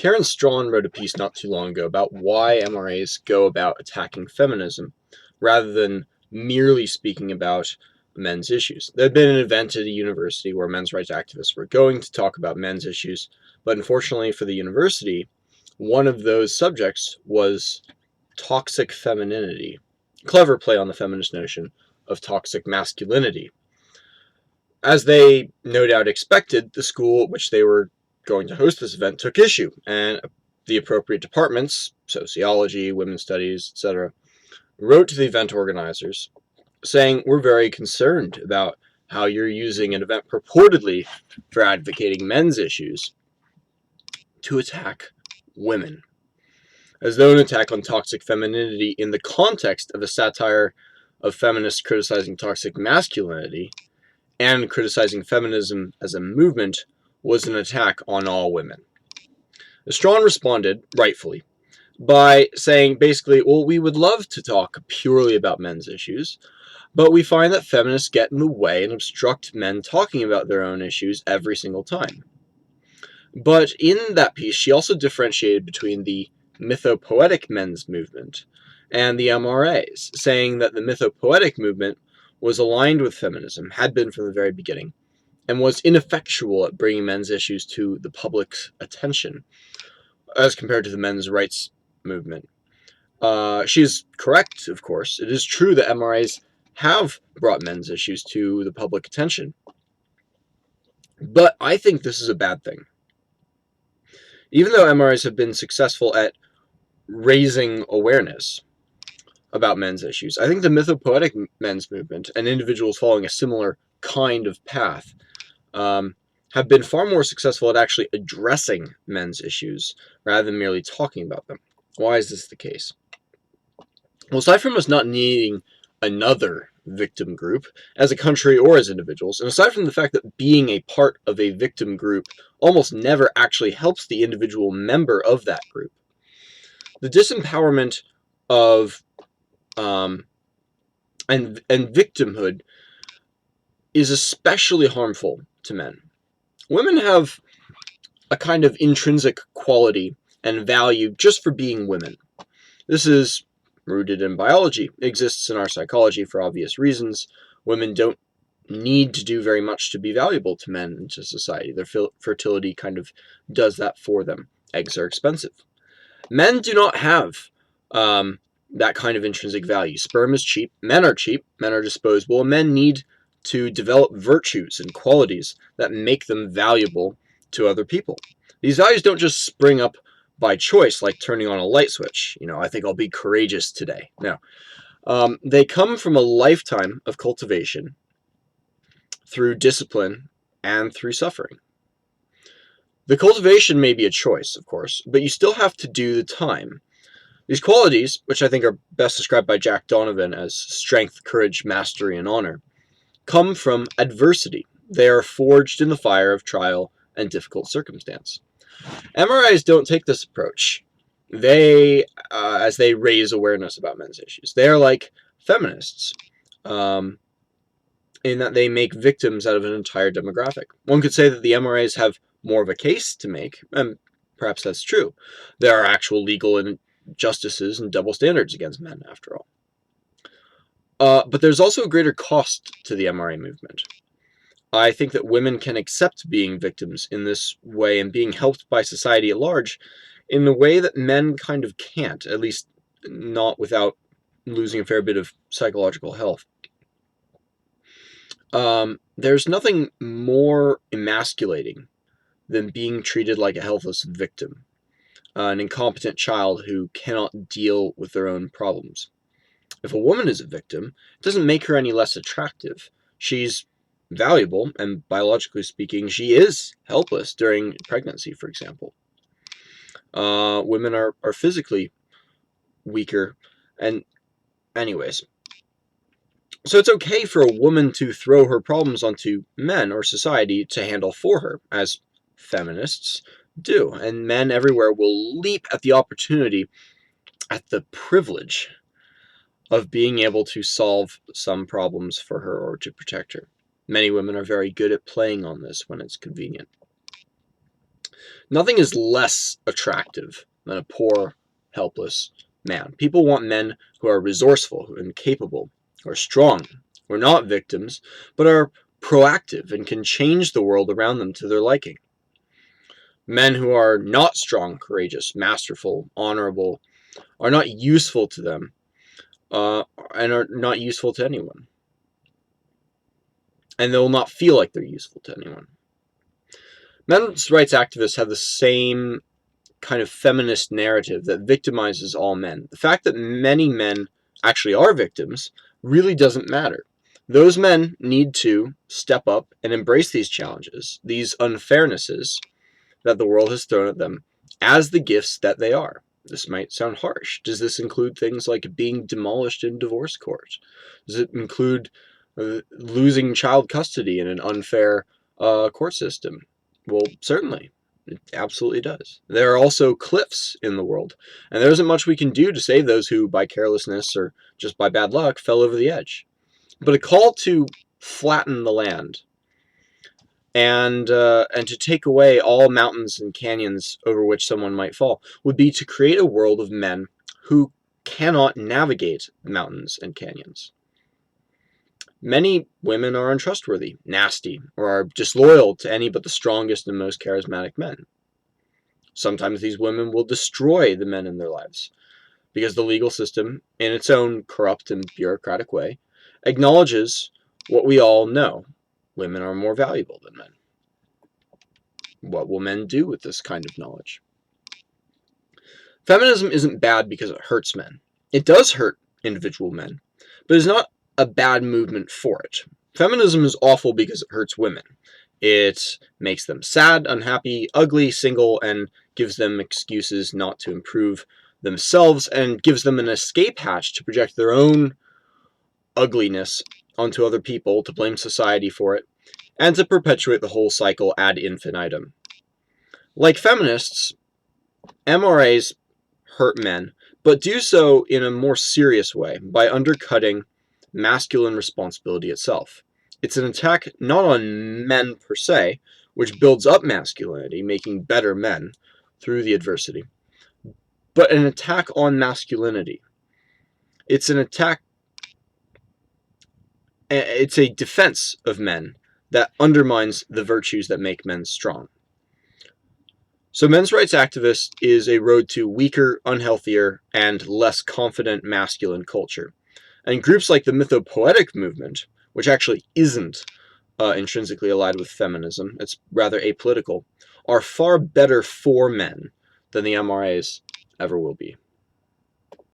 Karen Strawn wrote a piece not too long ago about why MRAs go about attacking feminism rather than merely speaking about men's issues. There had been an event at a university where men's rights activists were going to talk about men's issues, but unfortunately for the university, one of those subjects was toxic femininity. Clever play on the feminist notion of toxic masculinity. As they no doubt expected, the school at which they were going to host this event took issue, and the appropriate departments, sociology, women's studies, etc., wrote to the event organizers saying, "We're very concerned about how you're using an event purportedly for advocating men's issues to attack women." As though an attack on toxic femininity in the context of a satire of feminists criticizing toxic masculinity and criticizing feminism as a movement was an attack on all women. Strawn responded, rightfully, by saying basically, well, we would love to talk purely about men's issues, but we find that feminists get in the way and obstruct men talking about their own issues every single time. But in that piece, she also differentiated between the mythopoetic men's movement and the MRAs, saying that the mythopoetic movement was aligned with feminism, had been from the very beginning, and was ineffectual at bringing men's issues to the public's attention, as compared to the men's rights movement. She is correct, of course. It is true that MRAs have brought men's issues to the public attention. But I think this is a bad thing. Even though MRAs have been successful at raising awareness about men's issues, I think the mythopoetic men's movement and individuals following a similar kind of path have been far more successful at actually addressing men's issues rather than merely talking about them. Why is this the case? Well, aside from us not needing another victim group as a country or as individuals, and aside from the fact that being a part of a victim group almost never actually helps the individual member of that group, the disempowerment of and victimhood is especially harmful to men. Women have a kind of intrinsic quality and value just for being women. This is rooted in biology. It exists in our psychology for obvious reasons. Women don't need to do very much to be valuable to men and to society. Their fertility kind of does that for them. Eggs are expensive. Men do not have that kind of intrinsic value. Sperm is cheap. Men are cheap. Men are disposable. And men need to develop virtues and qualities that make them valuable to other people. These values don't just spring up by choice, like turning on a light switch. I think I'll be courageous today. No. They come from a lifetime of cultivation through discipline and through suffering. The cultivation may be a choice, of course, but you still have to do the time. These qualities, which I think are best described by Jack Donovan as strength, courage, mastery, and honor, come from adversity. They are forged in the fire of trial and difficult circumstance. MRAs don't take this approach. As they raise awareness about men's issues, they are like feminists, in that they make victims out of an entire demographic. One could say that the MRAs have more of a case to make, and perhaps that's true. There are actual legal injustices and double standards against men, after all. But there's also a greater cost to the MRA movement. I think that women can accept being victims in this way and being helped by society at large in a way that men kind of can't, at least not without losing a fair bit of psychological health. There's nothing more emasculating than being treated like a helpless victim, an incompetent child who cannot deal with their own problems. If a woman is a victim, it doesn't make her any less attractive. She's valuable, and biologically speaking, she is helpless during pregnancy, for example. Women are physically weaker, and anyways. So it's okay for a woman to throw her problems onto men or society to handle for her, as feminists do, and men everywhere will leap at the opportunity, at the privilege of being able to solve some problems for her or to protect her. Many women are very good at playing on this when it's convenient. Nothing is less attractive than a poor, helpless man. People want men who are resourceful and capable, who are strong, who are not victims, but are proactive and can change the world around them to their liking. Men who are not strong, courageous, masterful, honorable, are not useful to them, and are not useful to anyone. And they will not feel like they're useful to anyone. Men's rights activists have the same kind of feminist narrative that victimizes all men. The fact that many men actually are victims really doesn't matter. Those men need to step up and embrace these challenges, these unfairnesses that the world has thrown at them, as the gifts that they are. This might sound harsh. Does this include things like being demolished in divorce court? Does it include losing child custody in an unfair court system? Well, certainly. It absolutely does. There are also cliffs in the world, and there isn't much we can do to save those who, by carelessness or just by bad luck, fell over the edge. But a call to flatten the land and to take away all mountains and canyons over which someone might fall would be to create a world of men who cannot navigate mountains and canyons. Many women are untrustworthy, nasty, or are disloyal to any but the strongest and most charismatic men. Sometimes these women will destroy the men in their lives, because the legal system, in its own corrupt and bureaucratic way, acknowledges what we all know: women are more valuable than men. What will men do with this kind of knowledge? Feminism isn't bad because it hurts men. It does hurt individual men, but it's not a bad movement for it. Feminism is awful because it hurts women. It makes them sad, unhappy, ugly, single, and gives them excuses not to improve themselves, and gives them an escape hatch to project their own ugliness onto other people, to blame society for it, and to perpetuate the whole cycle ad infinitum. Like feminists, MRAs hurt men, but do so in a more serious way, by undercutting masculine responsibility itself. It's an attack not on men per se, which builds up masculinity, making better men through the adversity, but an attack on masculinity. It's an attack, it's a defense of men that undermines the virtues that make men strong. So men's rights activist is a road to weaker, unhealthier, and less confident masculine culture. And groups like the mythopoetic movement, which actually isn't intrinsically allied with feminism, it's rather apolitical, are far better for men than the MRAs ever will be.